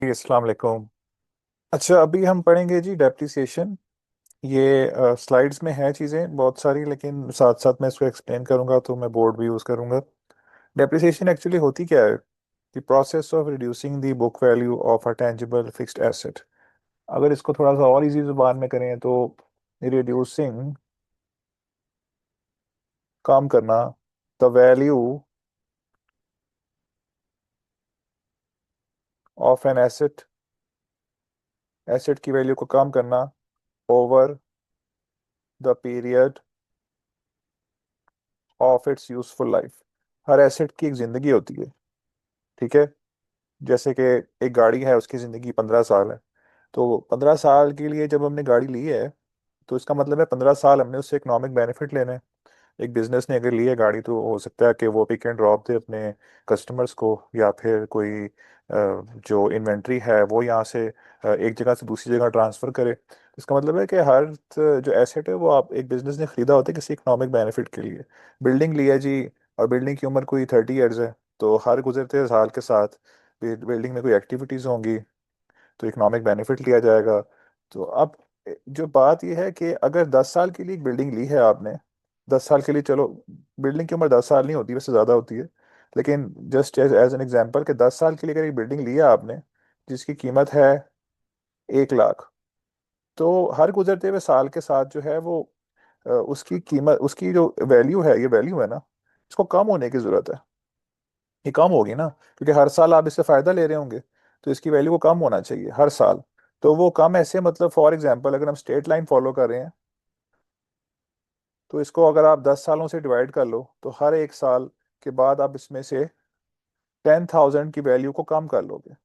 जी, अस्सलाम वालेकुम। अच्छा, अभी हम पढ़ेंगे जी डेप्रिसिएशन। ये स्लाइड्स में है चीज़ें बहुत सारी, लेकिन साथ साथ मैं इसको एक्सप्लेन करूंगा तो मैं बोर्ड भी यूज़ करूंगा। डेप्रिसिएशन एक्चुअली होती क्या है? The process of reducing the book value of a tangible fixed asset. अगर इसको थोड़ा सा और इजी जुबान में करें तो रिड्यूसिंग, कम करना, the value of an asset, asset की वैल्यू को कम करना over the period of its useful life. Her asset की एक ज़िंदगी होती है, ठीक है। जैसे कि एक गाड़ी है, उसकी ज़िंदगी 15 साल है। तो 15 साल के लिए जब हमने गाड़ी ली है, तो इसका मतलब है 15 साल हमने उससे इकोनॉमिक बेनिफिट लेने हैं। एक बिजनेस ने अगर ली है गाड़ी, तो हो सकता है कि वो पिक एंड ड्रॉप दे अपने कस्टमर्स को, या फिर कोई जो इन्वेंट्री है वो यहाँ से एक जगह से दूसरी जगह ट्रांसफ़र करे। इसका मतलब है कि हर जो एसेट है वो आप एक बिजनेस ने खरीदा होता है किसी इकोनॉमिक बेनिफिट के लिए। बिल्डिंग ली है जी, और बिल्डिंग की उम्र कोई 30 ईयर्स है, तो हर गुजरते साल के साथ बिल्डिंग में कोई एक्टिविटीज़ होंगी, तो इकोनॉमिक बेनिफिट लिया जाएगा। तो अब जो बात यह है कि अगर 10 साल के लिए एक बिल्डिंग ली है आपने, 10 साल के लिए, चलो बिल्डिंग की उम्र 10 साल नहीं होती, वैसे ज़्यादा होती है, लेकिन just as as an example कि 10 साल के लिए अगर एक बिल्डिंग ली है आपने जिसकी कीमत है 1 लाख, तो हर गुजरते हुए साल के साथ जो है वो उसकी कीमत, उसकी जो वैल्यू है, ये वैल्यू है ना, इसको कम होने की ज़रूरत है। ये कम होगी ना, क्योंकि हर साल आप इससे फ़ायदा ले रहे होंगे, तो इसकी वैल्यू को कम होना चाहिए हर साल। तो वो कम ऐसे, मतलब फॉर एग्जांपल अगर हम स्ट्रेट लाइन फॉलो कर रहे हैं, तो इसको अगर आप 10 सालों से डिवाइड कर लो, तो हर एक साल के बाद आप इसमें से 10,000 की वैल्यू को कम कर लोगे,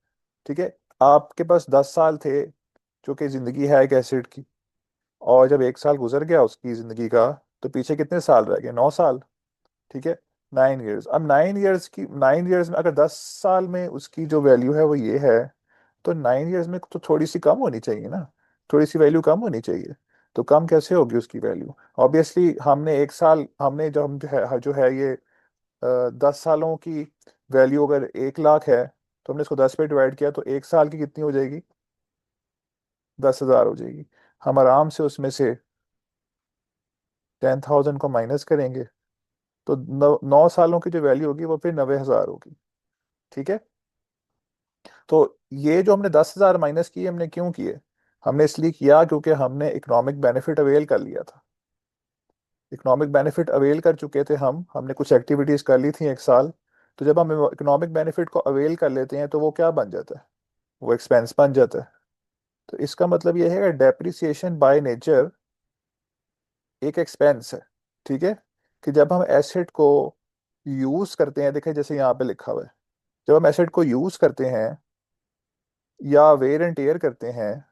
ठीक है। आपके पास 10 साल थे, जो कि ज़िंदगी है एक एसिड की, और जब एक साल गुजर गया उसकी ज़िंदगी का, तो पीछे कितने साल रह गए? 9 साल, ठीक है। 9 ईयर्स। अब 9 ईयर्स में अगर 10 साल में उसकी जो वैल्यू है वो ये है, तो 9 ईयर्स में तो थोड़ी सी कम होनी चाहिए ना, थोड़ी सी वैल्यू कम होनी चाहिए। तो कम कैसे होगी उसकी वैल्यू? ऑब्वियसली हमने एक साल, हमने जो हम जो है ये 10 सालों की वैल्यू अगर 1 लाख है, तो हमने इसको 10 पे डिवाइड किया, तो एक साल की कितनी हो जाएगी? 10,000 हो जाएगी। हम आराम से उसमें से 10,000 को माइनस करेंगे, तो 9 सालों की जो वैल्यू होगी वो फिर 90,000 होगी, ठीक है। तो ये जो हमने 10,000 माइनस किए, हमने क्यों किए? हमने इसलिए किया क्योंकि हमने इकोनॉमिक बेनिफिट अवेल कर लिया था। इकोनॉमिक बेनिफिट अवेल कर चुके थे, हमने कुछ एक्टिविटीज कर ली थी एक साल। तो जब हम इकोनॉमिक बेनिफिट को अवेल कर लेते हैं, तो वो क्या बन जाता है? वो एक्सपेंस बन जाता है। तो इसका मतलब ये है कि डेप्रिसिएशन बाय नेचर एक एक्सपेंस है, ठीक है। कि जब हम एसेट को यूज करते हैं, देखें जैसे यहाँ पे लिखा हुआ है, जब हम एसेट को यूज करते हैं या वेयर एंड टेयर करते हैं,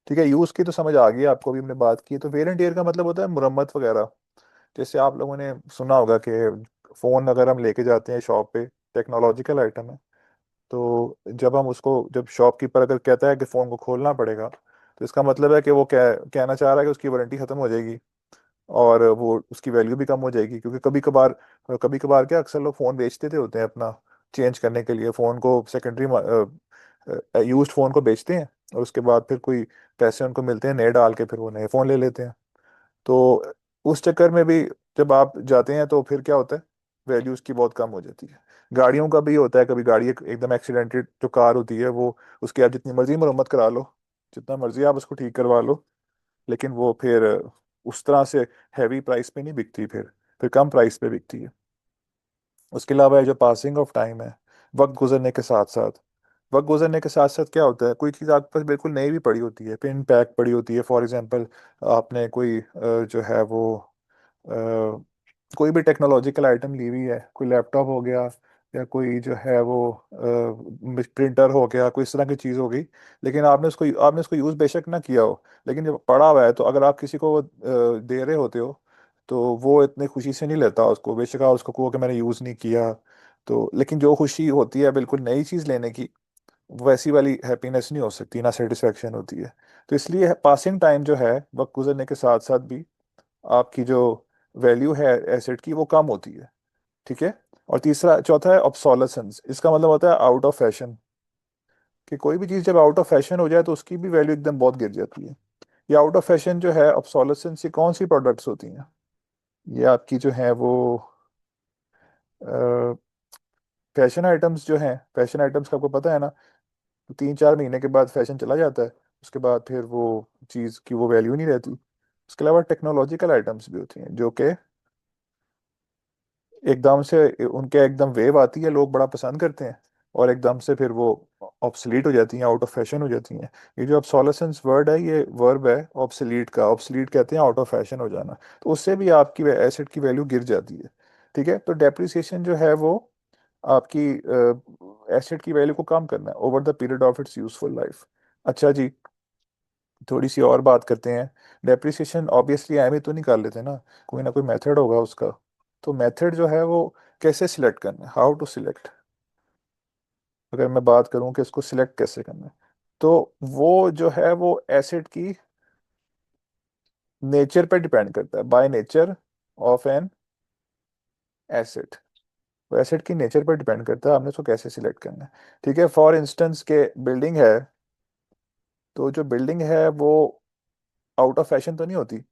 ठीक है। यूज की तो समझ आ गई आपको, भी हमने बात की है। तो वेयर एंड टेयर का मतलब होता है मुरम्मत वगैरह। जैसे आप लोगों ने सुना होगा कि फोन अगर हम लेके जाते हैं शॉप पे, टेक्नोलॉजिकल आइटम है, तो जब हम उसको, जब शॉपकीपर अगर कहता है कि फ़ोन को खोलना पड़ेगा, तो इसका मतलब है कि वो कहना चाह रहा है कि उसकी वारंटी ख़त्म हो जाएगी, और वो उसकी वैल्यू भी कम हो जाएगी। क्योंकि कभी कभार क्या, अक्सर लोग फ़ोन बेच देते होते हैं अपना, चेंज करने के लिए फ़ोन को, सेकेंडरी यूज्ड फ़ोन को बेचते हैं, और उसके बाद फिर कोई पैसे उनको मिलते हैं नए डाल के, फिर वो नए फ़ोन ले लेते हैं। तो उस चक्कर में भी जब आप जाते हैं, तो फिर क्या होता है, वैल्यू उसकी बहुत कम हो जाती है। गाड़ियों का भी होता है, कभी गाड़ी एकदम एक्सीडेंटेड जो कार होती है वो, उसकी आप जितनी मर्जी मरम्मत करा लो, जितना मर्जी आप उसको ठीक करवा लो, लेकिन वो फिर उस तरह से हैवी प्राइस पे नहीं बिकती, फिर कम प्राइस पे बिकती है। उसके अलावा ये जो पासिंग ऑफ टाइम है, वक्त गुजरने के साथ साथ, वक्त गुजरने के साथ साथ क्या होता है, कोई चीज़ आपके पास बिल्कुल नई भी पड़ी होती है, पिन पैक पड़ी होती है, फॉर एग्जांपल आपने कोई जो है वो अ, कोई भी टेक्नोलॉजिकल आइटम ली हुई है, कोई लैपटॉप हो गया, या कोई जो है वो प्रिंटर हो गया, कोई इस तरह की चीज़ हो गई, लेकिन आपने उसको यूज़ बेशक ना किया हो, लेकिन जब पड़ा हुआ है, तो अगर आप किसी को वो दे रहे होते हो, तो वो इतनी खुशी से नहीं लेता उसको, बेशक आप उसको कहो कि मैंने यूज़ नहीं किया। तो लेकिन जो खुशी होती है बिल्कुल नई चीज़ लेने की, वैसी वाली हैप्पीनेस नहीं हो सकती, ना सेटिस्फेक्शन होती है। तो इसलिए पासिंग टाइम जो है, वक्त गुजरने के साथ साथ भी आपकी जो वैल्यू है एसेट की, वो कम होती है, ठीक है। और तीसरा चौथा है ऑब्सोलेसेंस। इसका मतलब होता है आउट ऑफ फैशन। कि कोई भी चीज़ जब आउट ऑफ फैशन हो जाए तो उसकी भी वैल्यू एकदम बहुत गिर जाती है। ये आउट ऑफ फैशन जो है ऑब्सोलेसेंस से कौन सी प्रोडक्ट्स होती हैं? ये आपकी जो है वो फैशन आइटम्स जो हैं, फैशन आइटम्स का आपको पता है ना, 3-4 महीने के बाद फैशन चला जाता है, उसके बाद फिर वो चीज़ की वो वैल्यू नहीं रहती। उसके अलावा टेक्नोलॉजिकल आइटम्स भी होती हैं जो कि एकदम से उनके एकदम वेव आती है, लोग बड़ा पसंद करते हैं, और एकदम से फिर वो ऑब्सलीट हो जाती हैं, आउट ऑफ फैशन हो जाती हैं। ये जो ऑब्सोलेसेंस वर्ड है, ये वर्ब है ऑब्सलीट का। ऑब्सलीट कहते हैं आउट ऑफ फैशन हो जाना। तो उससे भी आपकी एसेट की वैल्यू गिर जाती है। ठीक है, तो डेप्रिसिएशन जो है वो आपकी एसेट की वैल्यू को कम करना है over the period of its useful life. अच्छा जी, थोड़ी सी और बात करते हैं। डेप्रिसिएशन ऑब्वियसली एम ही तो नहीं कर लेते ना कोई मेथड होगा उसका। तो मेथड जो है वो कैसे सिलेक्ट करना है, हाउ टू सिलेक्ट, अगर मैं बात करूं कि इसको सिलेक्ट कैसे करना है, तो वो जो है वो एसेट की नेचर पे डिपेंड करता है, by nature of an asset. वो एसेट की नेचर पर डिपेंड करता है आपने उसको कैसे सिलेक्ट करना है। ठीक है, फॉर इंस्टेंस के बिल्डिंग है, तो जो बिल्डिंग है वो आउट ऑफ फैशन तो नहीं होती।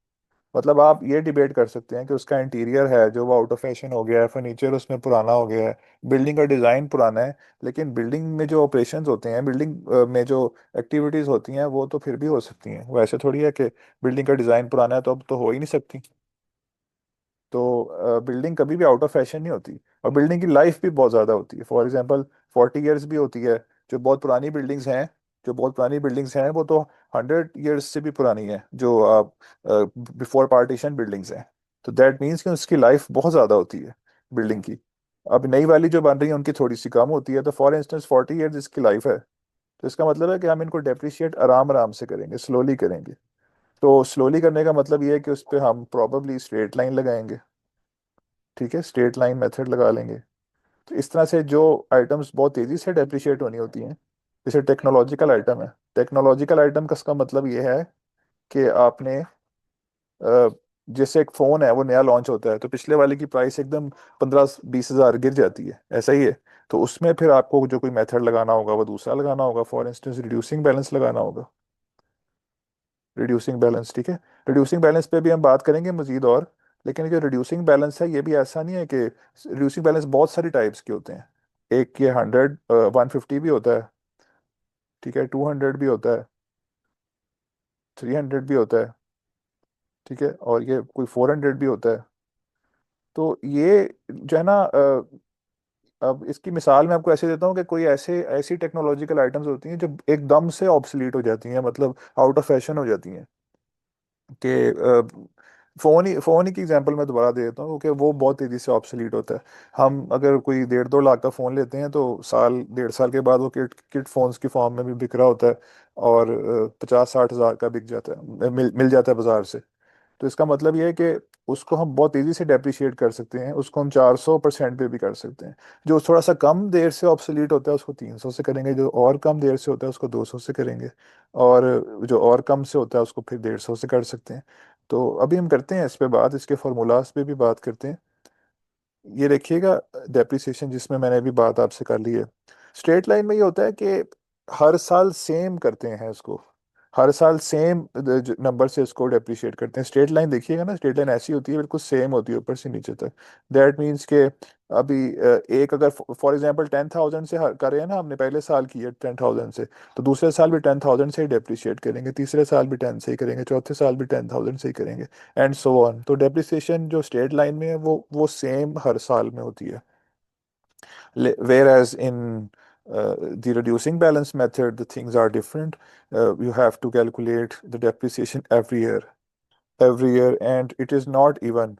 मतलब आप ये डिबेट कर सकते हैं कि उसका इंटीरियर है जो वो आउट ऑफ फैशन हो गया है, फर्नीचर उसमें पुराना हो गया है, बिल्डिंग का डिज़ाइन पुराना है, लेकिन बिल्डिंग में जो ऑपरेशंस होते हैं, बिल्डिंग में जो एक्टिविटीज़ होती हैं वो तो फिर भी हो सकती हैं। वो ऐसे थोड़ी है कि बिल्डिंग का डिज़ाइन पुराना है तो अब तो हो ही नहीं सकती। तो बिल्डिंग कभी भी आउट ऑफ फैशन नहीं होती, और बिल्डिंग की लाइफ भी बहुत ज़्यादा होती है। फॉर एग्जांपल 40 ईयर्स भी होती है। जो बहुत पुरानी बिल्डिंग्स हैं, जो बहुत पुरानी बिल्डिंग्स हैं वो तो 100 ईयर्स से भी पुरानी है, जो बिफोर पार्टीशन बिल्डिंग्स हैं। तो दैट मीन्स कि उसकी लाइफ बहुत ज़्यादा होती है बिल्डिंग की। अब नई वाली जो बन रही है उनकी थोड़ी सी कम होती है। तो फॉर इंस्टेंस 40 ईयर्स इसकी लाइफ है, तो इसका मतलब है कि हम इनको डेप्रिशिएट आराम आराम से करेंगे, स्लोली करेंगे। तो स्लोली करने का मतलब ये है कि उस पर हम प्रॉबली स्ट्रेट लाइन लगाएंगे। ठीक है, स्ट्रेट लाइन मेथड लगा लेंगे। तो इस तरह से जो आइटम्स बहुत तेजी से डेप्रिशिएट होनी होती हैं, जैसे टेक्नोलॉजिकल आइटम है, टेक्नोलॉजिकल आइटम का इसका मतलब ये है कि आपने अ, जैसे एक फ़ोन है वो नया लॉन्च होता है तो पिछले वाले की प्राइस एकदम 15-20 हज़ार गिर जाती है, ऐसा ही है। तो उसमें फिर आपको जो कोई मेथड लगाना होगा वो दूसरा लगाना होगा, फॉर इंस्टेंस रिड्यूसिंग बैलेंस लगाना होगा। रिड्यूसिंग बैलेंस, ठीक है। रिड्यूसिंग बैलेंस पे भी हम बात करेंगे मजीद और। लेकिन ये जो रिड्यूसिंग बैलेंस है ये भी ऐसा नहीं है कि रिड्यूसिंग बैलेंस बहुत सारी टाइप्स के होते हैं। एक ये 150 भी होता है, ठीक है, 200 भी होता है, 300 भी होता है, ठीक है, और ये कोई 400 भी होता है। तो ये जो है ना अब इसकी मिसाल मैं आपको ऐसे देता हूँ कि कोई ऐसे ऐसी टेक्नोलॉजिकल आइटम्स होती हैं जो एकदम से ऑब्सलीट हो जाती हैं, मतलब आउट ऑफ फैशन हो जाती हैं। कि फोन ही की एग्जांपल मैं दोबारा दे देता हूँ कि वो बहुत तेजी से ऑब्सलीट होता है। हम अगर कोई 1.5-2 लाख का फ़ोन लेते हैं तो साल 1.5 साल के बाद वो किट किट फोन्स की फॉर्म में भी बिक रहा होता है, और 50-60 हज़ार का बिक जाता है, मिल जाता है बाजार से। तो इसका मतलब ये है कि उसको हम बहुत तेजी से डेप्रिशिएट कर सकते हैं, उसको हम 400% पे भी कर सकते हैं। जो थोड़ा सा कम देर से ऑब्सोलीट होता है उसको 300 से करेंगे, जो और कम देर से होता है उसको 200 से करेंगे, और जो और कम से होता है उसको फिर 150 से कर सकते हैं। तो अभी हम करते हैं इस पे बात, इसके फार्मूलाज पे भी बात करते हैं। ये देखिएगा, डेप्रिसिएशन जिसमें मैंने अभी बात आपसे कर ली है, स्ट्रेट लाइन में ये होता है कि हर साल सेम करते हैं इसको, हर साल सेम नंबर से इसको डेप्रिशिएट करते हैं। स्ट्रेट लाइन देखिएगा ना, स्ट्रेट लाइन ऐसी होती है, बिल्कुल सेम होती है ऊपर से नीचे तक। दैट मीन्स के अभी एक अगर फॉर एग्जांपल 10,000 से कर रहे हैं ना, हमने पहले साल की है 10,000 से, तो दूसरे साल भी 10,000 से ही डेप्रिशिएट करेंगे, तीसरे साल भी 10 से ही करेंगे, चौथे साल भी 10,000 से ही करेंगे, एंड सो ऑन। तो डेप्रिसिएशन जो स्ट्रेट लाइन में है वो सेम हर साल में होती है। Whereas in the reducing balance method, the things are different. You have to calculate the depreciation every year, and it is not even.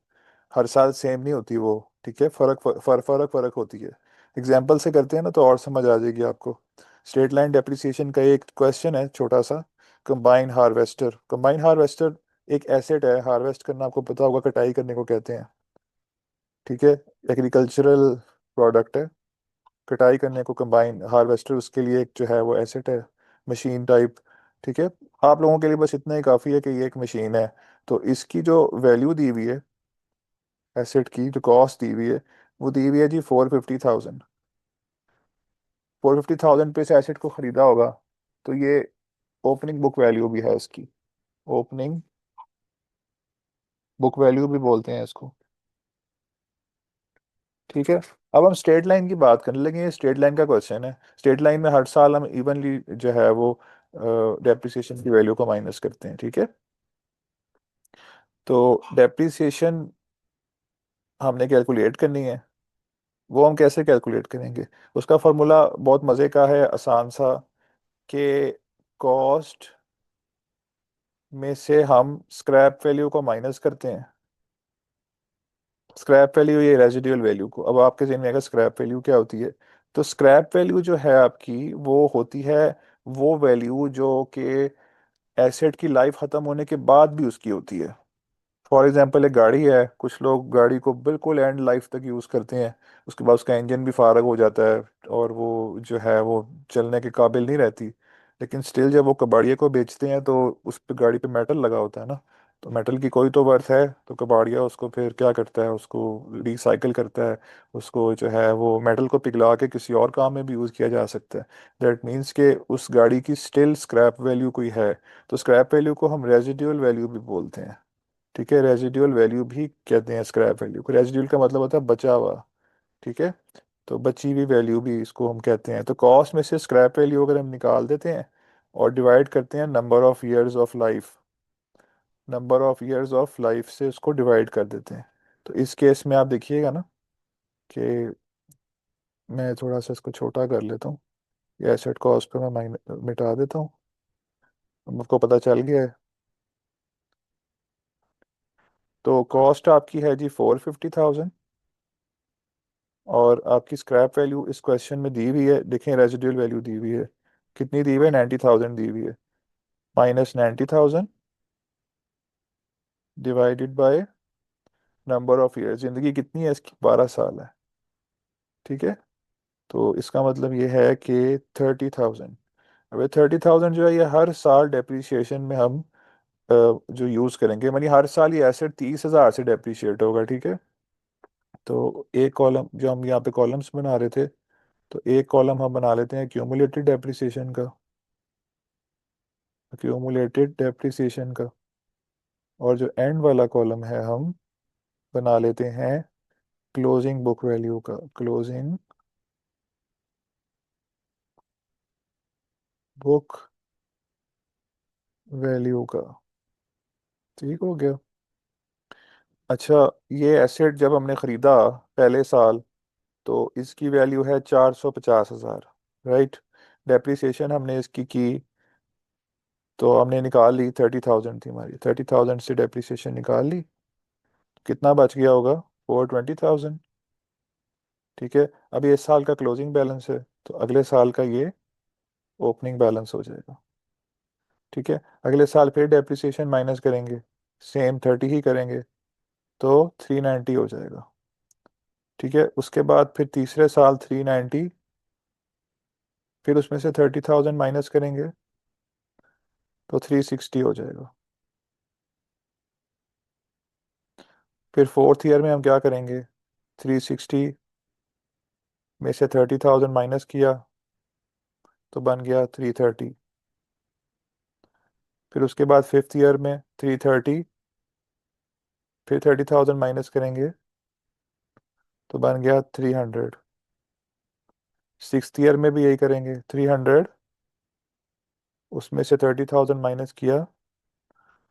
हर साल सेम नहीं होती वो, ठीक है, फर्क होती है। एग्जाम्पल से करते हैं ना तो और समझ आ जाएगी आपको। स्ट्रेट लाइन डेप्रिसिएशन का एक क्वेश्चन है छोटा सा। कंबाइन हार्वेस्टर एक एसेट है, हार्वेस्ट करना आपको पता होगा, कटाई करने को कहते हैं। ठीक है, एग्रीकल्चरल प्रोडक्ट है, कटाई करने को कंबाइन हार्वेस्टर उसके लिए एक जो है वो एसेट है, मशीन टाइप। ठीक है, आप लोगों के लिए बस इतना ही काफ़ी है कि ये एक मशीन है। तो इसकी जो वैल्यू दी हुई है, एसेट की जो कॉस्ट दी हुई है, वो दी हुई है जी 450,000। 450,000 पे इस एसेट को खरीदा होगा, तो ये ओपनिंग बुक वैल्यू भी है इसकी। ओपनिंग बुक वैल्यू भी बोलते हैं इसको। ठीक है। अब हम स्ट्रेट लाइन की बात करने लगे, ये स्ट्रेट लाइन का क्वेश्चन है। स्ट्रेट लाइन में हर साल हम इवनली जो है वो डेप्रिसिएशन की वैल्यू को माइनस करते हैं। ठीक है। तो डेप्रिसिएशन हमने कैलकुलेट करनी है। वो हम कैसे कैलकुलेट करेंगे? उसका फॉर्मूला बहुत मज़े का है, आसान सा, कि कॉस्ट में से हम स्क्रैप वैल्यू को माइनस करते हैं। स्क्रैप वैल्यू, ये रेजिडुअल वैल्यू को, अब आपके ज़हन में आएगा स्क्रैप वैल्यू क्या होती है। तो स्क्रैप वैल्यू जो है आपकी, वो होती है वो वैल्यू जो कि एसेट की लाइफ ख़त्म होने के बाद भी उसकी होती है। फॉर एग्जाम्पल, एक गाड़ी है, कुछ लोग गाड़ी को बिल्कुल एंड लाइफ तक यूज़ करते हैं, उसके बाद उसका इंजन भी फारग हो जाता है और वो जो है वो चलने के काबिल नहीं रहती। लेकिन स्टिल जब वो कबाड़िया को बेचते हैं तो उस पे गाड़ी पे मेटल लगा होता है ना, तो मेटल की कोई तो वर्थ है, तो कबाड़िया उसको फिर क्या करता है, उसको रिसाइकल करता है, उसको जो है वो मेटल को पिघला के किसी और काम में भी यूज़ किया जा सकता है। दैट मीन्स के उस गाड़ी की स्टिल स्क्रैप वैल्यू कोई है। तो स्क्रैप वैल्यू को हम रेजिडुअल वैल्यू भी बोलते हैं। ठीक है, रेजिडुअल वैल्यू भी कहते हैं स्क्रैप वैल्यू को। रेजिडुअल का मतलब होता है बचा हुआ। ठीक है। तो बची हुई वैल्यू भी इसको हम कहते हैं। तो कॉस्ट में से स्क्रैप वैल्यू अगर हम निकाल देते हैं और डिवाइड करते हैं number of years of life, number of years of life से उसको डिवाइड कर देते हैं। तो इस केस में आप देखिएगा ना कि मैं थोड़ा सा इसको छोटा कर लेता हूँ, ये एसेट कॉस्ट पे मैं मिटा देता हूँ। अब आपको पता चल गया है। तो कॉस्ट आपकी है जी 450,000, और आपकी स्क्रैप वैल्यू इस क्वेश्चन में दी हुई है, देखें रेजिडुअल वैल्यू दी हुई है, कितनी दी हुई है, 90,000 दी हुई है। -90,000 divided by number of year, जिंदगी कितनी है इसकी, 12 साल है। ठीक है। तो इसका मतलब ये है कि 30,000। अब ये 30,000 जो है ये हर साल डेप्रिसिएशन में हम जो यूज़ करेंगे, यानी हर साल ये एसेट 30,000 से डेप्रिशिएट होगा। ठीक है। तो एक कॉलम जो हम यहाँ पे कॉलम्स बना रहे थे, तो एक कॉलम हम बना लेते हैं क्यूमुलेटेड डेप्रिसिएशन का, एक्यूमुलेटेड डेप्रिसिएशन का। और जो एंड वाला कॉलम है हम बना लेते हैं क्लोजिंग बुक वैल्यू का, क्लोजिंग बुक वैल्यू का। ठीक हो गया। अच्छा, ये एसेट जब हमने ख़रीदा पहले साल, तो इसकी वैल्यू है 450,000, राइट। डेप्रिसिएशन हमने इसकी की, तो हमने निकाल ली, 30,000 थी हमारी, 30,000 से डेप्रिसिएशन निकाल ली, कितना बच गया होगा, 420,000। ठीक है। अब ये इस साल का क्लोजिंग बैलेंस है, तो अगले साल का ये ओपनिंग बैलेंस हो जाएगा। ठीक है। अगले साल फिर डेप्रिसिएशन माइनस करेंगे, सेम 30 ही करेंगे, तो 390 हो जाएगा। ठीक है। उसके बाद फिर तीसरे साल 390, फिर उसमें से 30,000 माइनस करेंगे, तो 360 हो जाएगा। फिर फोर्थ ईयर में हम क्या करेंगे, 360 में से 30,000 माइनस किया, तो बन गया 330। फिर उसके बाद फिफ्थ ईयर में 330, फिर 30,000 माइनस करेंगे, तो बन गया 300। सिक्स्थ ईयर में भी यही करेंगे, 300, उसमें से 30,000 माइनस किया,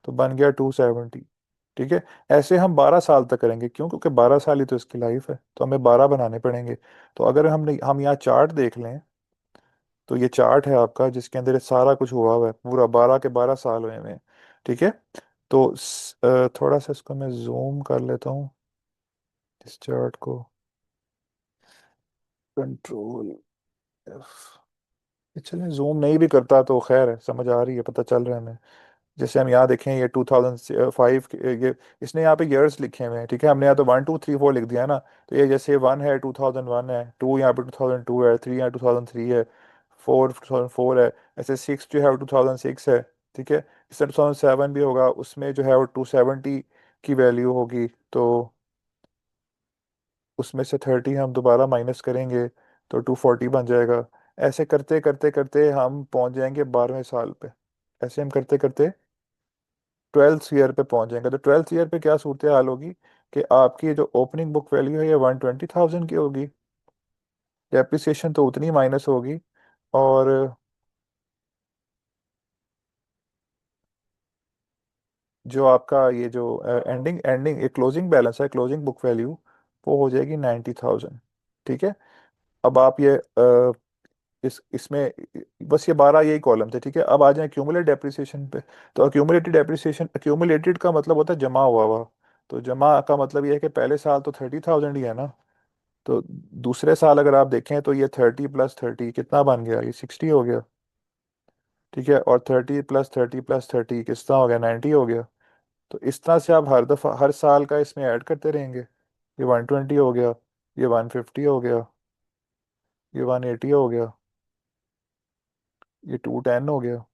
तो बन गया 270। ठीक है। ऐसे हम 12 साल तक करेंगे, क्यों? क्योंकि 12 साल ही तो इसकी लाइफ है, तो हमें 12 बनाने पड़ेंगे। तो अगर हम यहाँ चार्ट देख लें, तो ये चार्ट है आपका जिसके अंदर ये सारा कुछ हुआ हुआ है, पूरा 12 के 12 साल हुए हैं। ठीक है। तो थोड़ा सा इसको मैं जूम कर लेता हूँ, इस चार्ट को, कंट्रोल एफ। चलें, जूम नहीं भी करता तो खैर है, समझ आ रही है, पता चल रहा है हमें। जैसे हम यहाँ देखें, ये 2005, ये इसने यहाँ पे ईयर्स लिखे हुए हैं। ठीक है। हमने यहाँ तो 1 2 3 4 लिख दिया है ना, तो ये जैसे 1 है 2001 है, 2 यहाँ पे 2002 है, 3 यहाँ 2003 है, 4 2004 है, ऐसे 6 जो है वो 2006 है। ठीक है। इससे 2007 भी होगा, उसमें जो है वो 270 की वैल्यू होगी, तो उसमें से 30 हम दोबारा माइनस करेंगे, तो 240 बन जाएगा। ऐसे करते करते करते हम पहुंच जाएंगे 12वें साल पे। ऐसे हम करते करते 12th ईयर पे पहुंच जाएंगे। तो 12th ईयर पे क्या सूरत हाल होगी कि आपकी जो ओपनिंग बुक वैल्यू है ये 120,000 की होगी, डेप्रिसिएशन तो उतनी माइनस होगी, और जो आपका ये जो एंडिंग एंडिंग एक क्लोजिंग बैलेंस है, क्लोजिंग बुक वैल्यू, वो हो जाएगी 90,000। ठीक है। अब आप ये इस इसमें बस ये 12 यही कॉलम थे। ठीक है, अब आ जाए क्यूमुलेट डेप्रिसिएशन पे। तो अक्यूमुलेटेड डेप्रिसिएशन, अक्यूमुलेटेड का मतलब होता है जमा हुआ हुआ। तो जमा का मतलब ये है कि पहले साल तो 30,000 ही है ना, तो दूसरे साल अगर आप देखें तो ये 30 + 30 कितना बन गया, ये 60 हो गया। ठीक है, और 30 + 30 + 30 कितना हो गया, 90 हो गया। तो इस तरह से आप हर दफा हर साल का इसमें ऐड करते रहेंगे। ये 120 हो गया, ये 150 हो गया, ये 180 हो गया, ये 210 हो गया।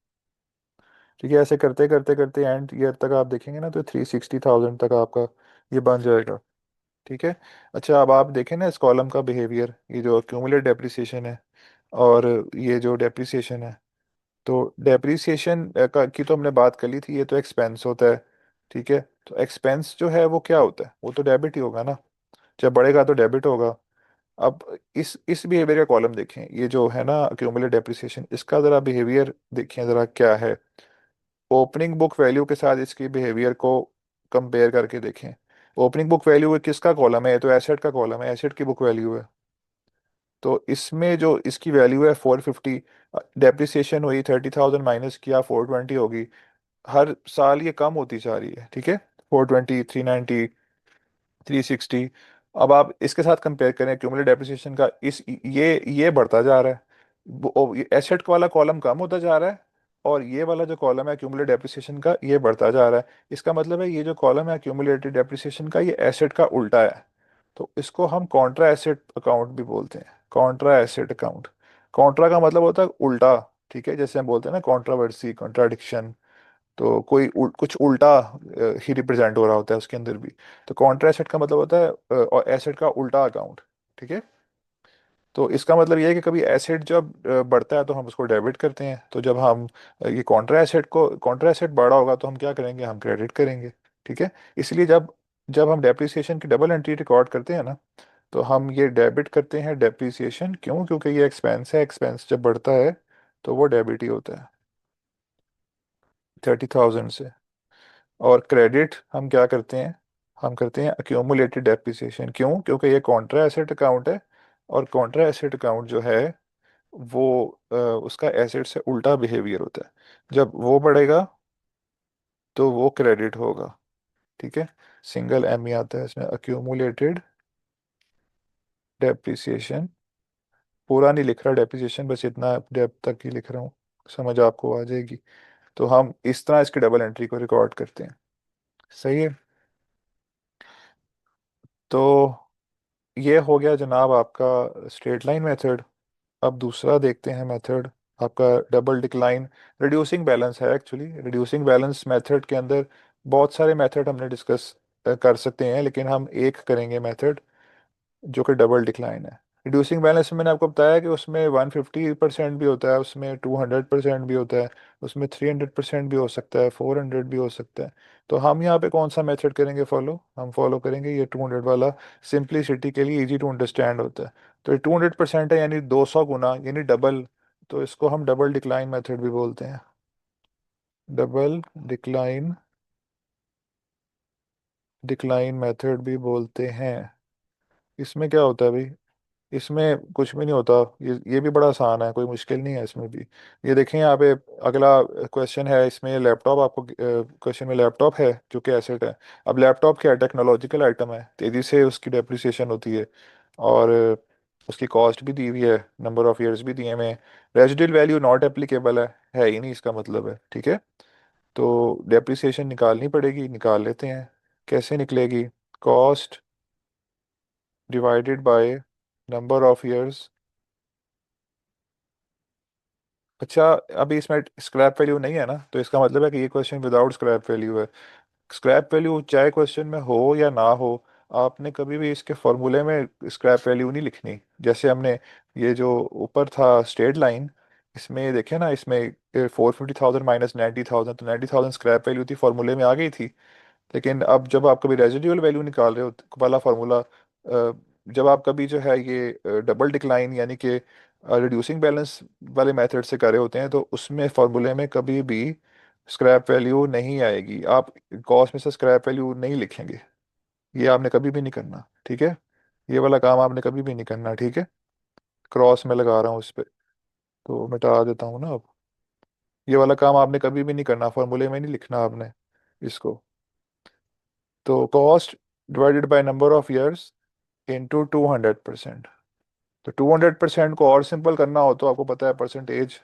ठीक है, ऐसे करते करते करते एंड ईयर तक आप देखेंगे ना तो 360,000 तक आपका ये बन जाएगा। ठीक है। अच्छा, अब आप देखें ना इस कॉलम का बिहेवियर, ये जो एक्यूमुलेट डेप्रिसिएशन है और ये जो डेप्रिसिएशन है, तो डेप्रिसिएशन का की तो हमने बात कर ली थी, ये तो एक्सपेंस होता है। ठीक है, तो एक्सपेंस जो है वो क्या होता है, वो तो डेबिट ही होगा ना, जब बढ़ेगा तो डेबिट होगा। अब इस बिहेवियर का कॉलम देखें, ये जो है ना एक्यूमुलेट डेप्रिसिएशन, इसका ज़रा बिहेवियर देखें ज़रा क्या है। ओपनिंग बुक वैल्यू के साथ इसकी बिहेवियर को कंपेयर करके देखें। ओपनिंग बुक वैल्यू किसका कॉलम है, ये तो एसेट का कॉलम है, एसेट की बुक वैल्यू है। तो इसमें जो इसकी वैल्यू है 450, डेप्रिसिएशन हुई 30,000 माइनस किया 420 होगी। हर साल ये कम होती जा रही है। ठीक है, 420, 390, 360। अब आप इसके साथ कंपेयर करें क्यूमुलेटिव डेप्रिसिएशन का, इस ये बढ़ता जा रहा है, एसेट वाला कॉलम कम होता जा रहा है, और ये वाला जो कॉलम है क्यूमुलेटिव डेप्रिसिएशन का ये बढ़ता जा रहा है। इसका मतलब है ये जो कॉलम है क्यूमुलेटिव डेप्रिसिएशन का ये एसेट का उल्टा है। तो इसको हम कॉन्ट्रा एसेट अकाउंट भी बोलते हैं, कॉन्ट्रा एसेट अकाउंट। कॉन्ट्रा का मतलब होता है उल्टा। ठीक है, जैसे हम बोलते हैं ना कॉन्ट्रावर्सी, कॉन्ट्राडिक्शन, तो कोई कुछ उल्टा ही रिप्रेजेंट हो रहा होता है उसके अंदर भी। तो कॉन्ट्रा एसेट का मतलब होता है और एसेट का उल्टा अकाउंट। ठीक है, तो इसका मतलब ये है कि कभी एसेट जब बढ़ता है तो हम उसको डेबिट करते हैं, तो जब हम ये कॉन्ट्रा एसेट बढ़ा होगा तो हम क्या करेंगे, हम क्रेडिट करेंगे। ठीक है, इसलिए जब जब हम डेप्रिसिएशन की डबल एंट्री रिकॉर्ड करते हैं ना, तो हम ये डेबिट करते हैं डेप्रिसिएशन, क्यों, क्योंकि ये एक्सपेंस है, एक्सपेंस जब बढ़ता है तो वो डेबिट ही होता है 30,000 से। और क्रेडिट हम क्या करते हैं, हम करते हैं अक्यूमुलेटेड डेप्रिसिएशन, क्यों, क्योंकि ये कॉन्ट्रा एसेट अकाउंट है, और कॉन्ट्रा एसेट अकाउंट जो है वो उसका एसेट से उल्टा बिहेवियर होता है। जब वो बढ़ेगा तो वो क्रेडिट होगा। ठीक है, सिंगल एम ही आता है इसमें, अक्यूमुलेटेड डेप्रिसिएशन। पूरा नहीं लिख रहा डेप्रिसिएशन, बस इतना डेप तक ही लिख रहा हूँ, समझ आपको आ जाएगी। तो हम इस तरह इसकी डबल एंट्री को रिकॉर्ड करते हैं। सही है। तो ये हो गया जनाब आपका स्ट्रेट लाइन मेथड। अब दूसरा देखते हैं मेथड, आपका डबल डिक्लाइन रिड्यूसिंग बैलेंस है। एक्चुअली रिड्यूसिंग बैलेंस मेथड के अंदर बहुत सारे मेथड हमने डिस्कस कर सकते हैं, लेकिन हम एक करेंगे मेथड जो कि डबल डिक्लाइन है। रिड्यूसिंग बैलेंस में मैंने आपको बताया कि उसमें 150% भी होता है, उसमें 200% भी होता है, उसमें 300% भी हो सकता है, 400 भी हो सकता है। तो हम यहाँ पे कौन सा मेथड करेंगे फॉलो, हम फॉलो करेंगे ये 200 वाला। सिंप्लिसिटी के लिए, इजी टू अंडरस्टैंड होता है। तो ये 200% है, यानी 200 गुना, यानी डबल। तो इसको हम डबल डिक्लाइन मेथड भी बोलते हैं, डबल डिक्लाइन डिक्लाइन मेथड भी बोलते हैं। इसमें क्या होता है भाई, इसमें कुछ भी नहीं होता। ये भी बड़ा आसान है, कोई मुश्किल नहीं है इसमें भी। ये देखें यहाँ पे, अगला क्वेश्चन है इसमें लैपटॉप, आपको क्वेश्चन में लैपटॉप है जो कि एसेट है। अब लैपटॉप क्या है, टेक्नोलॉजिकल आइटम है, तेज़ी से उसकी डेप्रिसिएशन होती है, और उसकी कॉस्ट भी दी हुई है, नंबर ऑफ ईयर्स भी दिए हुए हैं। रेजिडुअल वैल्यू नॉट एप्लीकेबल है ही नहीं, इसका मतलब है। ठीक है, तो डेप्रिसिएशन निकालनी पड़ेगी, निकाल लेते हैं। कैसे निकलेगी, cost divided by number of years. अच्छा, अभी इसमें स्क्रैप वैल्यू नहीं है ना, तो इसका मतलब है कि ये क्वेश्चन विदाउट स्क्रैप वैल्यू है। स्क्रैप वैल्यू चाहे क्वेश्चन में हो या ना हो, आपने कभी भी इसके फॉर्मूले में स्क्रैप वैल्यू नहीं लिखनी। जैसे हमने ये जो ऊपर था स्ट्रेट लाइन, इसमें ये देखे ना, इसमें 450,000 माइनस 90,000, तो 90,000 स्क्रैप वैल्यू थी, फॉर्मूले में आ गई थी। लेकिन अब जब आप कभी रेजिडुअल वैल्यू निकाल रहे हो तो वाला फार्मूला, जब आप कभी जो है ये डबल डिक्लाइन यानी कि रिड्यूसिंग बैलेंस वाले मेथड से कर रहे होते हैं, तो उसमें फार्मूले में कभी भी स्क्रैप वैल्यू नहीं आएगी। आप कॉस्ट में से स्क्रैप वैल्यू नहीं लिखेंगे। ये आपने कभी भी नहीं करना, ठीक है। ये वाला काम आपने कभी भी नहीं करना, ठीक है। क्रॉस में लगा रहा हूँ इस पे, तो मिटा देता हूँ ना अब। ये वाला काम आपने कभी भी नहीं करना, फार्मूले में नहीं लिखना आपने इसको। तो cost divided by number of years into 200%। तो 200% को और सिंपल करना हो तो आपको पता है परसेंटेज,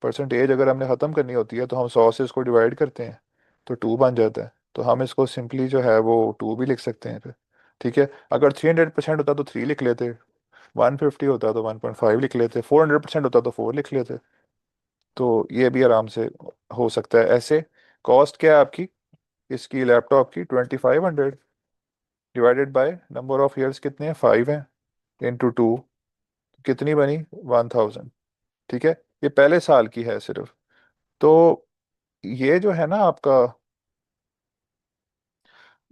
परसेंटेज अगर हमने ख़त्म करनी होती है तो हम 100 से इसको डिवाइड करते हैं, तो 2 बन जाता है। तो हम इसको सिंपली जो है वो 2 भी लिख सकते हैं फिर, ठीक है। अगर 300% होता तो 3 लिख लेते, 150 होता तो 1.5 लिख लेते, 400% होता तो 4 लिख लेते। तो ये भी आराम से हो सकता है ऐसे। कॉस्ट क्या है आपकी इसकी लैपटॉप की? 2500 divided by number of years कितने हैं, 5 हैं, इंटू 2, कितनी बनी, 1000, ठीक है। ये पहले साल की है सिर्फ। तो ये जो है ना आपका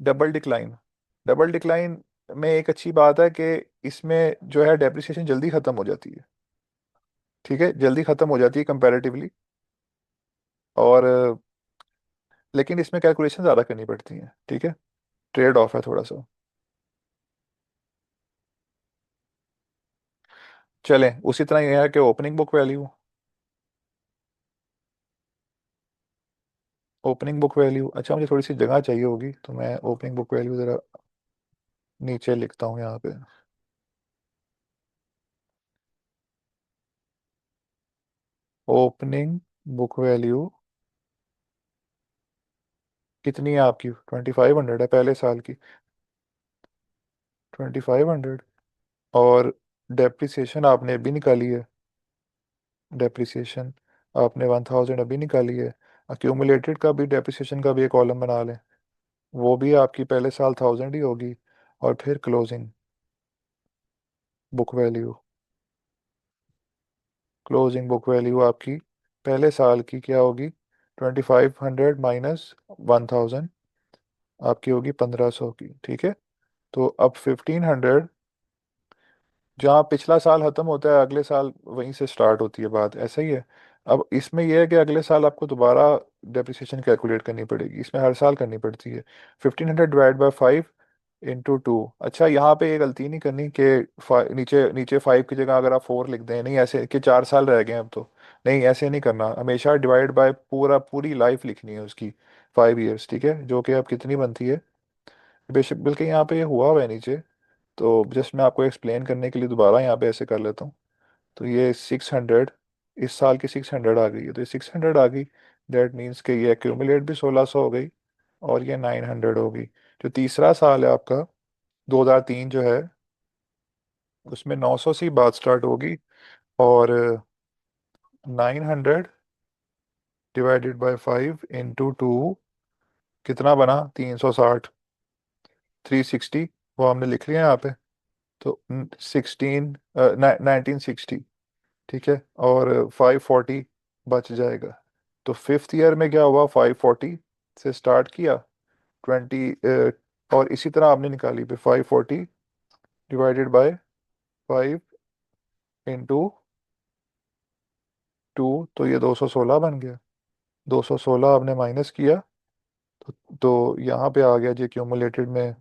डबल डिक्लाइन, डबल डिक्लाइन में एक अच्छी बात है कि इसमें जो है डेप्रिसिएशन जल्दी खत्म हो जाती है, ठीक है, जल्दी खत्म हो जाती है कंपैरेटिवली। और लेकिन इसमें कैलकुलेशन ज़्यादा करनी पड़ती है, ठीक है, ट्रेड ऑफ है थोड़ा सा। चलें, उसी तरह यह है कि opening book value, opening book value, अच्छा मुझे थोड़ी सी जगह चाहिए होगी तो मैं ओपनिंग बुक वैल्यू ज़रा नीचे लिखता हूँ यहाँ पे। ओपनिंग बुक वैल्यू कितनी है आपकी? 2500 है पहले साल की, 2500। और डेप्रिसिएशन आपने अभी निकाली है, डेप्रिसिएशन आपने 1000 अभी निकाली है। अक्यूमुलेटेड का भी, डेप्रिसिएशन का भी एक कॉलम बना लें, वो भी आपकी पहले साल 1000 ही होगी। और फिर closing book value, closing book value आपकी पहले साल की क्या होगी? 2500 माइनस 1000 आपकी होगी 1500 की, ठीक है। तो अब 1500, जहाँ पिछला साल खत्म होता है अगले साल वहीं से स्टार्ट होती है बात, ऐसा ही है। अब इसमें यह है कि अगले साल आपको दोबारा डेप्रिसिएशन कैलकुलेट करनी पड़ेगी, इसमें हर साल करनी पड़ती है। 1500 डिवाइड बाई 5 इंटू 2। अच्छा यहाँ पे ये गलती नहीं करनी कि नीचे नीचे 5 की जगह अगर आप 4 लिख दें, नहीं ऐसे कि 4 साल रह गए हैं अब तो, नहीं ऐसे नहीं करना, हमेशा डिवाइड बाय पूरा पूरी लाइफ लिखनी है उसकी, 5 ईयर्स, ठीक है, जो कि अब कितनी बनती है, बेशक बल्कि यहाँ पे ये हुआ हुआ है नीचे, तो जस्ट मैं आपको एक्सप्लेन करने के लिए दोबारा यहाँ पे ऐसे कर लेता हूँ। तो ये 600, इस साल की 600 आ गई है, तो ये 600 आ गई। दैट मीन्स कि ये एक्यूमुलेट भी 1600 हो गई, और ये 900 हो गई। जो तीसरा साल है आपका 2003 जो है, उसमें 900 से ही बात स्टार्ट होगी। और 900 डिवाइडेड बाय 5 इंटू 2 कितना बना, 360, 360, वो हमने लिख लिया यहाँ पे। तो 1960, ठीक है, और 540 बच जाएगा। तो फिफ्थ ईयर में क्या हुआ, 540 से स्टार्ट किया, 20, और इसी तरह आपने निकाली फिर 540 डिवाइडेड बाय 5 इंटू 2, तो ये 216 बन गया। 216 आपने माइनस किया, तो यहाँ पे आ गया जी क्यूमुलेटेड में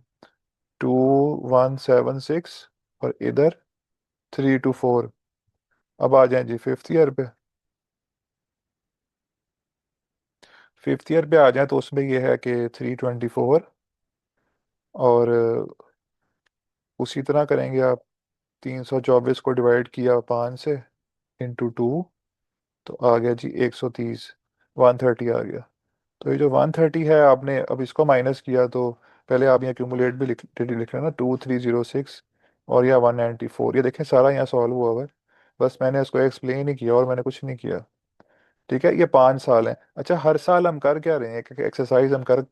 2176, और इधर 324। अब आ जाए जी फिफ्थ ईयर पे, फिफ्थ ईयर पे आ जाए तो उसमें ये है कि 324, और उसी तरह करेंगे आप। 324 को डिवाइड किया 5 से, इंटू 2, तो आ गया जी 130, 130 आ गया। तो ये जो 130 है आपने अब इसको माइनस किया, तो पहले आप यहाँ क्यूमुलेट भी लिख रहे हैं ना, 2306, और यह 194, ये देखें सारा यहाँ सॉल्व हुआ हुआ है। बस मैंने इसको एक्सप्लेन ही किया और मैंने कुछ नहीं किया, ठीक है। ये 5 साल हैं। अच्छा हर साल हम कर क्या रहे हैं, एक एक्सरसाइज हम कर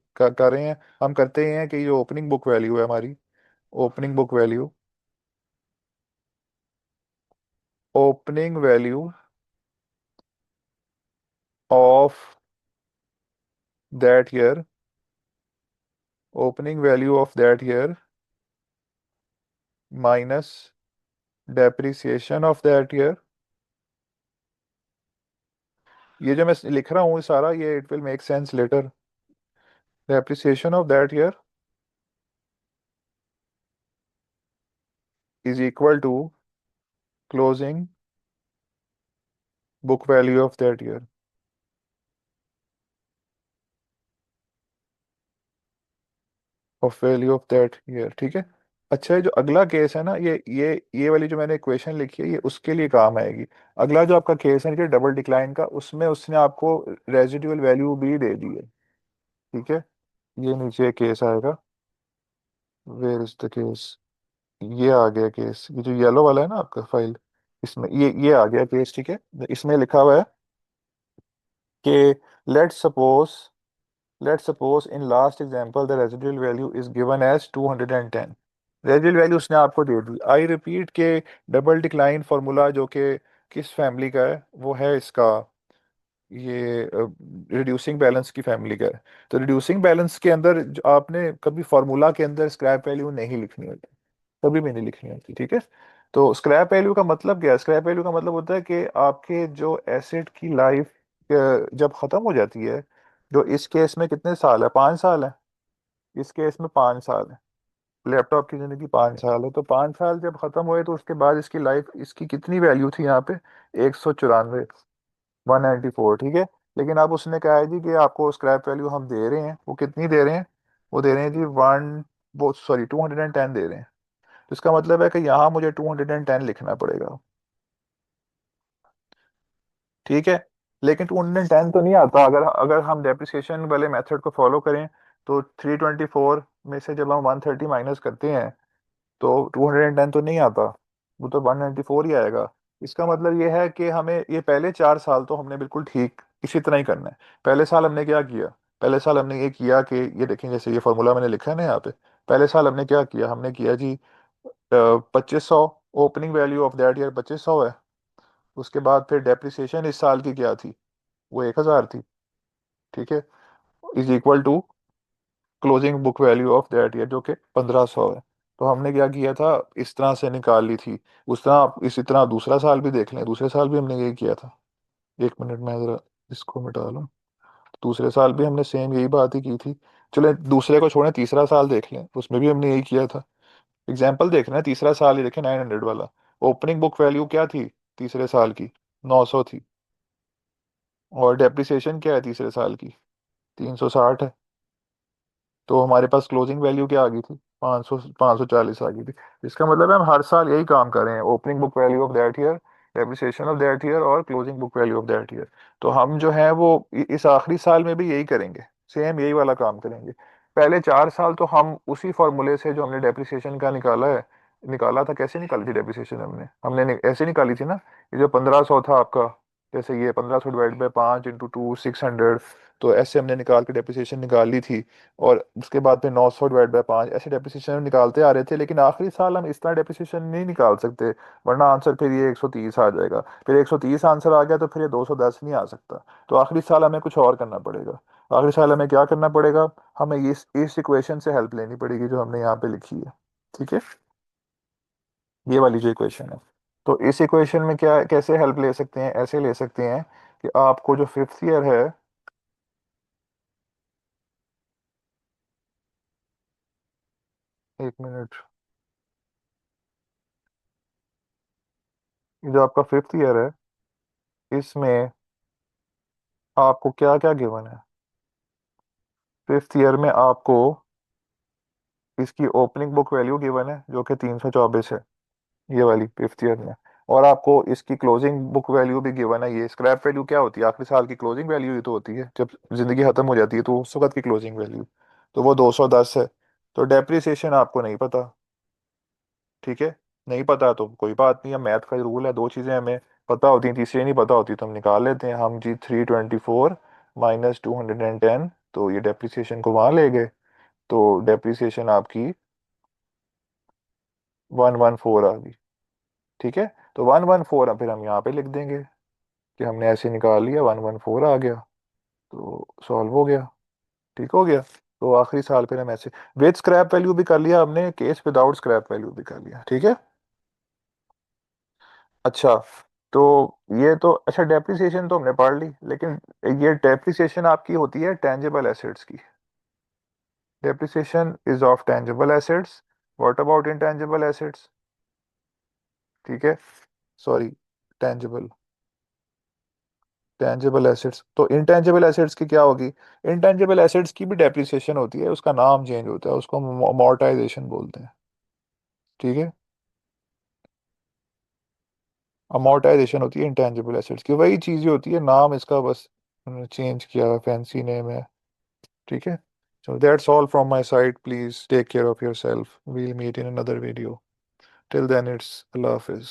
रहे हैं, हम करते हैं कि ये ओपनिंग बुक वैल्यू है हमारी, opening book value, opening value of that year, opening value of that year minus depreciation of that year. ये जो मैं लिख रहा हूँ सारा, ये it will make sense later. Depreciation of that year is equal to closing book value of that year, of value of that year. ठीक है। अच्छा, ये जो अगला केस है ना, ये वाली जो मैंने इक्वेशन लिखी है, ये उसके लिए काम आएगी। अगला जो आपका केस है कि डबल डिक्लाइन का, उसमें उसने आपको रेजिडुअल वैल्यू भी दे दी है। ठीक है। ये नीचे केस आएगा, वेयर इज द केस। ये आ गया केस, ये जो येलो वाला है ना आपका फाइल, इसमें ये आ गया केस। ठीक है। इसमें लिखा हुआ है कि let suppose, in last example the residual value is given as 210। Residual value उसने आपको दे दी। आई रिपीट के डबल डिक्लाइन फार्मूला जो कि किस फैमिली का है, वो है इसका, ये रिड्यूसिंग बैलेंस की फैमिली का है। तो रिड्यूसिंग बैलेंस के अंदर आपने कभी फार्मूला के अंदर स्क्रैप वैल्यू नहीं लिखनी होती, कभी भी नहीं लिखनी होती। ठीक है। तो स्क्रैप वैल्यू का मतलब क्या है? स्क्रैप वैल्यू का मतलब होता है कि आपके जो एसेट की लाइफ जब खत्म हो जाती है, जो इस केस में कितने साल है, 5 साल है। इस केस में 5 साल है। लैपटॉप की जिंदगी 5 साल है, तो 5 साल जब खत्म हुए तो उसके बाद इसकी लाइफ, इसकी कितनी वैल्यू थी यहाँ पे? 194, 194। ठीक है। लेकिन अब उसने कहा है जी कि आपको स्क्रैप वैल्यू हम दे रहे हैं, वो कितनी दे रहे हैं? वो दे रहे हैं जी वन, वो सॉरी 210 दे रहे हैं। तो इसका मतलब है कि यहाँ मुझे 210 लिखना पड़ेगा। ठीक है। लेकिन 210 तो नहीं आता, अगर अगर हम डेप्रिसिएशन वाले मेथड को फॉलो करें, तो 324 में से जब हम 130 माइनस करते हैं तो 210 तो नहीं आता, वो तो 194 ही आएगा। इसका मतलब ये है कि हमें ये पहले 4 साल तो हमने बिल्कुल ठीक इसी तरह ही करना है। पहले साल हमने क्या किया? पहले साल हमने ये किया कि, ये देखें जैसे ये फॉर्मूला मैंने लिखा है ना यहाँ पे, पहले साल हमने क्या किया? हमने किया जी 2500, opening value of that year 2500 है। उसके बाद फिर डेप्रिसिएशन इस साल की क्या थी? वो 1000 थी। ठीक है। Is equal to closing book value of that year जो कि 1500 है। तो हमने क्या किया था, इस तरह से निकाल ली थी। उस तरह आप इसी तरह दूसरा साल भी देख लें, दूसरे साल भी हमने यही किया था। 1 मिनट में जरा इसको मिटा लूँ। दूसरे साल भी हमने सेम यही बात ही की थी। चले दूसरे को छोड़ें, तीसरा साल देख लें, उसमें भी हमने यही किया था। एग्जाम्पल देख रहे हैं, तीसरा साल ही देखें, 900 वाला। ओपनिंग बुक वैल्यू क्या थी तीसरे साल की? 900 थी। और डेप्रिसिएशन क्या है तीसरे साल की? 360 है। तो हमारे पास क्लोजिंग वैल्यू क्या आ गई थी? 500, 540 आ गई थी। इसका मतलब है हम हर साल यही काम कर रहे हैं, opening book value of that year, depreciation of that year और closing book value of that year. तो हम जो है वो इस आखिरी साल में भी यही करेंगे, सेम यही वाला काम करेंगे। पहले 4 साल तो हम उसी फॉर्मूले से जो हमने डेप्रिसिएशन का निकाला है, निकाला था। कैसे निकाली थी डेप्रिसिएशन? हमने ऐसे निकाली थी ना, ये जो 1500 था आपका, जैसे ये 1500 डिवाइड बाई 5 इंटू 2 600, तो ऐसे हमने निकाल के डेप्रिसिएशन निकाल ली थी। और उसके बाद फिर 900 डिवाइड बाई 5, ऐसे डेप्रिसिएशन निकालते आ रहे थे। लेकिन आखिरी साल हम इस तरह डेप्रिसिएशन नहीं निकाल सकते, वरना आंसर फिर ये 130 आ जाएगा। फिर 130 आंसर आ गया तो फिर ये 210 नहीं आ सकता। तो आखिरी साल हमें कुछ और करना पड़ेगा। आखिरी साल हमें क्या करना पड़ेगा? हमें इस इक्वेशन से हेल्प लेनी पड़ेगी जो हमने यहाँ पे लिखी है। ठीक है। ये वाली जो इक्वेशन है, तो इस इक्वेशन में क्या, कैसे हेल्प ले सकते हैं? ऐसे ले सकते हैं कि आपको जो फिफ्थ ईयर है, 1 मिनट, ये जो आपका फिफ्थ ईयर है, इसमें आपको क्या क्या गिवन है? फिफ्थ ईयर में आपको इसकी ओपनिंग बुक वैल्यू गिवन है जो कि 324 है, ये वाली फिफ्थ ईयर में। और आपको इसकी क्लोजिंग बुक वैल्यू भी गिवन है। ये स्क्रैप वैल्यू क्या होती है? आखिरी साल की क्लोजिंग वैल्यू ही तो होती है, जब जिंदगी खत्म हो जाती है तो उस वक्त की क्लोजिंग वैल्यू, तो वो 210 है। तो डेप्रिसिएशन आपको नहीं पता। ठीक है। नहीं पता तो कोई बात नहीं है, मैथ का रूल है, दो चीज़ें हमें पता होती हैं, तीसरी नहीं पता होती तो हम निकाल लेते हैं। हम जी 324 माइनस 210, तो ये डेप्रिसिएशन को वहाँ ले गए। तो डेप्रिसिएशन आपकी 114 आ गई। ठीक है, तो 114 फिर हम यहाँ पे लिख देंगे कि हमने ऐसे निकाल लिया, 114 आ गया, तो सॉल्व हो गया। ठीक हो गया। तो आखिरी साल फिर हम ऐसे विद स्क्रैप वैल्यू भी कर लिया हमने, केस विदाउट स्क्रैप वैल्यू भी कर लिया। ठीक है। अच्छा, तो ये तो अच्छा, डेप्रिसिएशन तो हमने पढ़ ली, लेकिन ये डेप्रिसिएशन आपकी होती है टेंजिबल एसेट्स की। Depreciation is of tangible assets. What about intangible assets? ठीक है, सॉरी, टेंजिबल, टेंजिबल एसेट्स। तो इंटेंजिबल एसेट्स की क्या होगी? इंटेंजिबल एसेट्स की भी डेप्रिसिएशन होती है, उसका नाम चेंज होता है, उसको अमोर्टाइजेशन बोलते हैं। ठीक है, अमोर्टाइजेशन होती है इंटेंजिबल एसेट्स की, वही चीजें होती है, नाम इसका बस चेंज किया हुआ, फैंसी नेम है। ठीक है। So that's all from my side. Please take care of yourself. We'll meet in another video. Till then, it's Allah Hafiz.